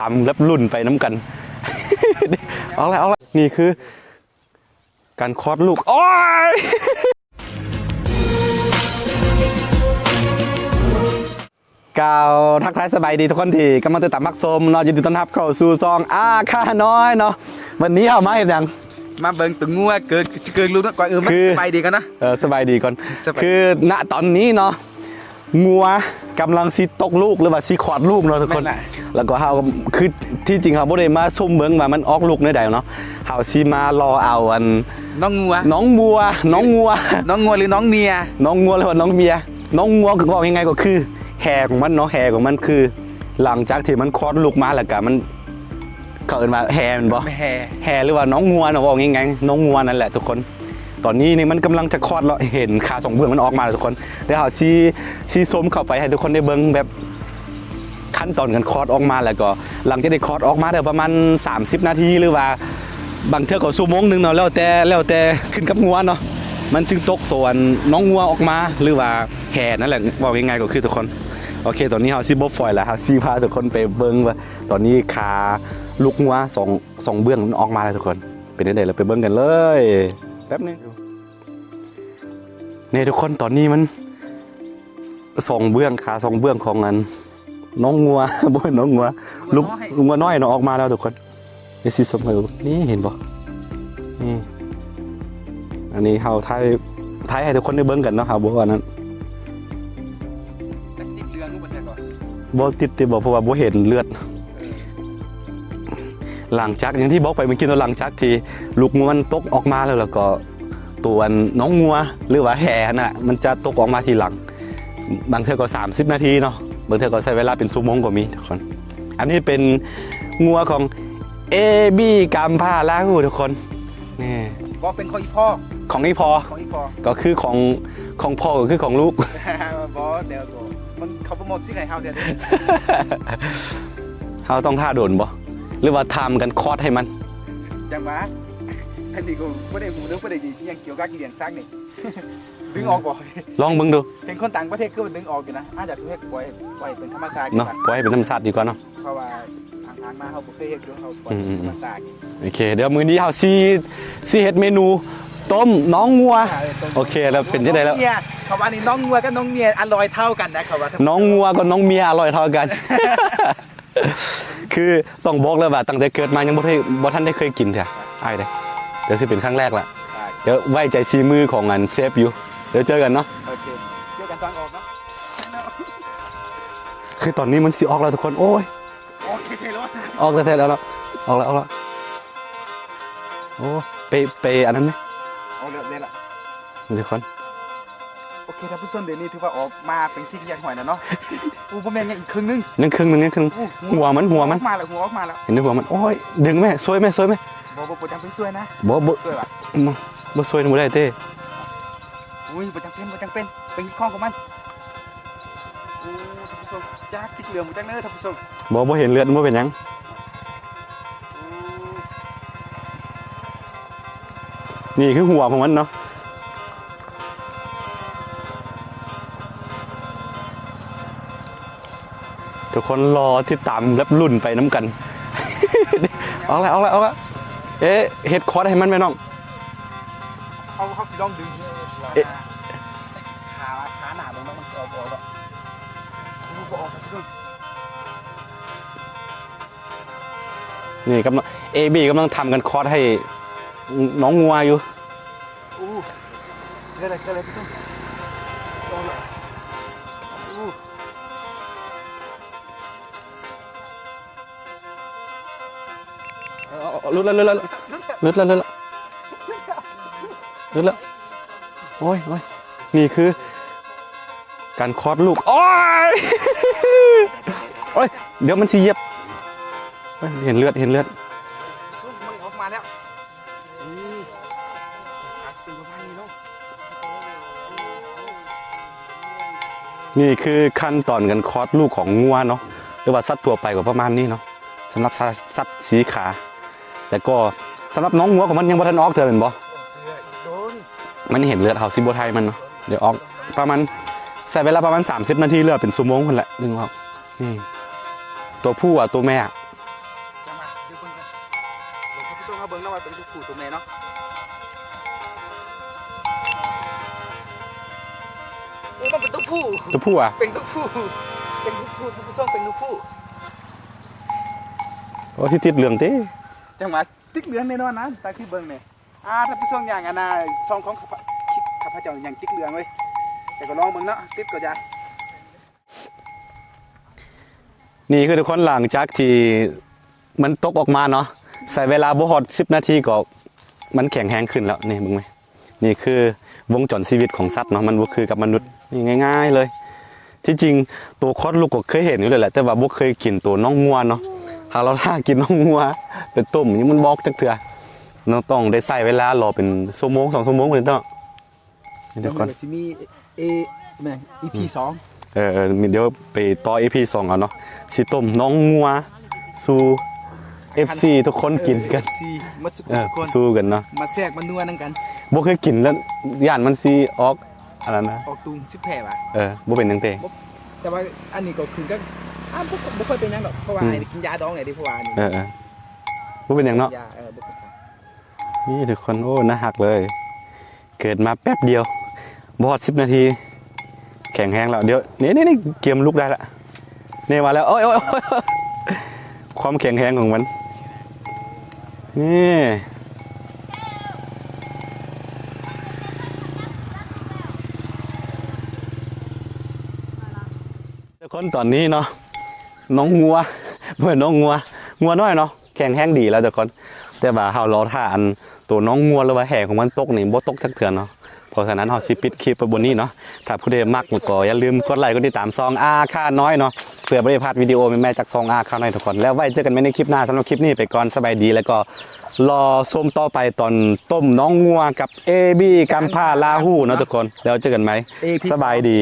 ตามรับรุ่นไปน้ำกันเอาละนี่คือการคลอดลูกโอ้ยกล่าวทักทายสบายดีทุกคนที่กำลังติดตามมักชมเนาะยินดีต้อนรับเข้าสู่ซองข้าน้อยเนาะวันนี้เอามาเห็นยังมาเบิ่งตึงงัวเกิดรู้ก่อนมันสบายดีกันนะสบายดีก่อนคือณตอนนี้เนาะงัวกำลังซีตกลูกหรือว่าซีขอดลูกเนาะทุกคนแล้วก็เฮาคือที่จริงเขาบ่ได้มาซุ่มเบิ่งว่ามันออกลูกในใดเนาะเฮาซีมารอเอาอันน้องงัวหรือน้องเมียน้องงัวหรือว่าน้องเมียน้องงัวก็บอกยังไงก็คือแห่ของมันเนาะแห่ของมันคือหลังจากที่มันคลอดลูกมาแล้วก็มันเขาเอิ้นว่าแห่มันบ่แห่หรือว่าน้องงัวเนาะบอกยังไงน้องงัวนั่นแหละทุกคนตอนนี้นี่มันกำลังจะคลอดแล้วเห็นขาสองเบื้องมันออกมาแล้วทุกคนเดี๋ยวเอาซีส้มเข้าไปให้ทุกคนได้เบิ่งแบบขั้นตอนการคลอดออกมาแล้วก็หลังจากได้คลอดออกมาเดี๋ยวประมาณ30นาทีหรือว่าบางเทื่อก็ชั่วโมงนึงเนาะแล้วแต่ขึ้นกับงัวเนาะมันจึงตกตัวน้องงัวออกมาหรือว่าแห่นั่นแหละบอกยังไงก็คือทุกคนโอเคตอนนี้เฮาสิบ่ฟอยแล้วเฮาสิพาทุกคนไปเบิ่งว่าตอนนี้ขาลูกงัวสองเบื้องมันออกมาแล้วทุกคนเป็นจังได๋เราไปเบิ่งกันเลยแป๊บนึงนี่ทุกคนตอนนี้มันสองเบื้องขาสองเบื้องของอันน้องงัวบ่น้องงัวลูกงัวน้อยเนาะออกมาแล้วทุกคนนี่สิสมนี่เห็นบ่นี่อันนี้เฮาถ่ายให้ทุกคนได้เบิ่งกันเนาะเฮาบ่ว่านั้นติดเรื่องบ่ได้ก่อนบ่ติดบ่เพราะว่าบ่เห็นเลือดหลังจากอย่างที่บอกไปเมื่อกี้ตอนหลังจากที่ลูกงัวมันตกออกมาแล้วก็ตัวน้องงัวหรือว่าแห่น่ะมันจะตกออกมาทีหลังบางเทื่อก็30นาทีเนาะบางเทื่อก็ใช้เวลาเป็นชั่วโมงก็มีทุกคนอันนี้เป็นงัวของAB กัมพาลาฮูทุกคนนี่บอกเป็นของอีพ่อของอีพ่อก็คือของพ่อก็คือของลูกบ่เดี๋ยวมันเขาโปรโมทสิให้เฮาเดี๋ยวเฮาต้องท่าโดนบ่หรือว่าทำกันคอดให้มันจังหวะอันนี้กูไม่ได้หูเรื่องไม่ได้ดีที่ยังเกี่ยวกับเลี้ยงซักนี่ดึงออกบ่ลองมึงดูเห็นคนต่างประเทศก็ดึงออกอยู่นะอาจจะช่วยปล่อยเป็นธรรมชาติเนาะปล่อยเป็นธรรมชาติดีกว่าเนาะเพราะว่าทางมาเขาบ่เคยเห็นดูเขาปล่อยธรรมชาติโอเคเดี๋ยวมื้อนี้เฮาซีเฮ็ดเมนูต้มน้องงัวโอเคแล้วเป็นจังได๋แล้วเขาว่านี่น้องงัวกับน้องเมียอร่อยเท่ากันนะเขาว่าน้องงัวกับน้องเมียอร่อยเท่ากันคือต้องบอกเลยว่าตั้งแต่เกิดมายังบ่ทันได้เคยกินเถอะอ้ายเด้เดี๋ยวสิเป็นครั้งแรกละเดี๋ยวไว้ใจซีมือของอันเซฟอยู่เดี๋ยวเจอกันเนาะโอเคเจอกันตอนออกเนาะคือตอนนี้มันสิออกแล้วทุกคนโอ้ยโอเคแล้วออกแล้วเนาะออกแล้วโอ้ไปอันนั้นมั้ยออกแล้วล่ะทุกคนโอเคท่านผู้ชมเดี๋ยวนี้ถือว่าออกมาเป็นที่แยกหอยแล้วเนาะบ่แม่นยังอีกครึ่งนึงหัวมันออกมาแล้วเห็นหัวมันโอ้ยดึงแม่ซวยแม่บ่จำเป็นซวยนะบ่ซวยว่ะบ่ซวยบ่ได้เต้อุ้ยบ่จำเป็นเป็นอีกข้องของมันโอ้ท่านผู้ชมจักติดเหลืองบ่จักเด้อท่านผู้ชมบ่เห็นเลือดบ่เป็นหยังนี่คือหัวของมันเนาะทุกคนรอที่ตามรับรุ่นไปน้ำกันเอาละเอ๊ะเฮ็ดคอร์สให้มันไหมน้องเขาสิลองดึงขาหนาตรงนั้นมันสิออกบ่แล้วบ่ออกนี่กำลัง AB กำลังทำกันคอร์สให้น้องงัวอยู่เกิดอะไรพี่ส้มลุดแล้วโอ้ยนี่คือการคลอดลูกโอ้ยเดี๋ยวมันสิเหยียบเห็นเลือดมันออกมาแล้วนี่คือขั้นตอนการคลอดลูกของงัวเนาะหรือว่าสัตว์ตัวไปก็ประมาณนี้เนาะสำหรับสัตว์สีขาแต่ก็สำหรับน้องงัวของมันยังบ่ทันออกเถอะเป็นบ่มันเห็นเลือดเฮาซิบ่ไทยมันเนาะเดี๋ยวออกประมาณใส่เวลาประมาณ30นาทีเลือดเป็นชั่วโมงพุ่นแหละดึงออกนี่ตัวผู้อ่ะตัวแม่ เอาเบิ่งเนาะว่าเป็นตัวผู้ตัวแม่เนาะโอ้มันเป็นตัวผู้ ตัวผู้อ่ะ เป็นตัวผู้เป็นตัวผู้ท่านผู้ชมเป็นตัวผู้ โอ้ที่ติดเหลืองติ จังหวะติ๊กเหลืองแน่นอนนะตาที่เบิ่งเนี่ยท่านผู้ชมอย่างซองของข้าพเจ้าอย่างติ๊กเหลืองเลยแต่ก็ลองเบิ่งเนาะติ๊กก็จะ นี่คือทุกคนหลังจากที่มันตกออกมาเนาะใส่เวลาบ่ฮอด10 นาทีก็มันแข็งแรงขึ้นแล้วนี่มึงไหมนี่คือวงจรชีวิตของสัตว์เนาะมันบ่คือกับมนุษย์นี่ง่ายๆเลยที่จริงตัวคลอดลูกก็เคยเห็นอยู่เลยแหละแต่ว่าบ่เคยกินตัวน้องงัวเนาะหากเราถ้ากินน้องงัวเป็นต้มนี่มันบอกจักเทื่อเราต้องได้ใส่เวลารอเป็นชั่วโมง2 ชั่วโมงพุ่นเนาะนี่ทุกคน สิมีแม่ EP 2 เดี๋ยวไปต่อ EP 2เอาเนาะสิต้มน้องงัวสู่ FC ทุกคนกินกัน ซีมัดสุกทุกคน สู้กันเนาะ มาแทรกมันนัวนั่งกัน บ่เคยกินแล้วย่านมันสิออกอะไรนะ ออกตุงชิบแผ่ว่ะ บ่เป็นจังเต แต่ว่าอันนี้ก็คือก็บ่ค่อยเป็นหยังหรอกเพราะว่าให้กินยาดองไหนดิเพราะว่านี่ บ่เป็นหยังเนาะ ยาบ่ค่อย นี่ทุกคนโอ้น่าฮักเลย เกิดมาแป๊บเดียวบ่ฮอด10 นาที แข็งแรงแล้วเดี๋ยวนี่เกมลุกได้ละนี่มาแล้วโอ้ยความแข็งแรงของมันนี่ทุกคนตอนนี้เนาะน้องงัวเหมือนน้องงัวน้อยเนาะแข็งแรงดีแล้วทุกคนแต่ว่าเฮารอท่าอันตัวน้องงัวหรือว่าแห่ของมันตกนี่บ่ตกสักเทื่อเนาะเพราะฉะนั้นเฮาสิปิดคลิปไปบนนี้เนาะถ้าผู้ใดมักก็อย่าลืมกดไลค์กดติดตามซองอาค่าน้อยเนาะเพื่อบ่ได้พลาดวิดีโอใหม่ๆจากซองอาค่าน้อยทุกคนแล้วไว้เจอกันใหม่ในคลิปหน้าสำหรับคลิปนี้ไปก่อนสบายดีแล้วก็รอชมต่อไปตอนต้มน้องงัวกับ AB กัมพาลาฮู้เนาะทุกคนแล้วเจอกันไหมสบายดี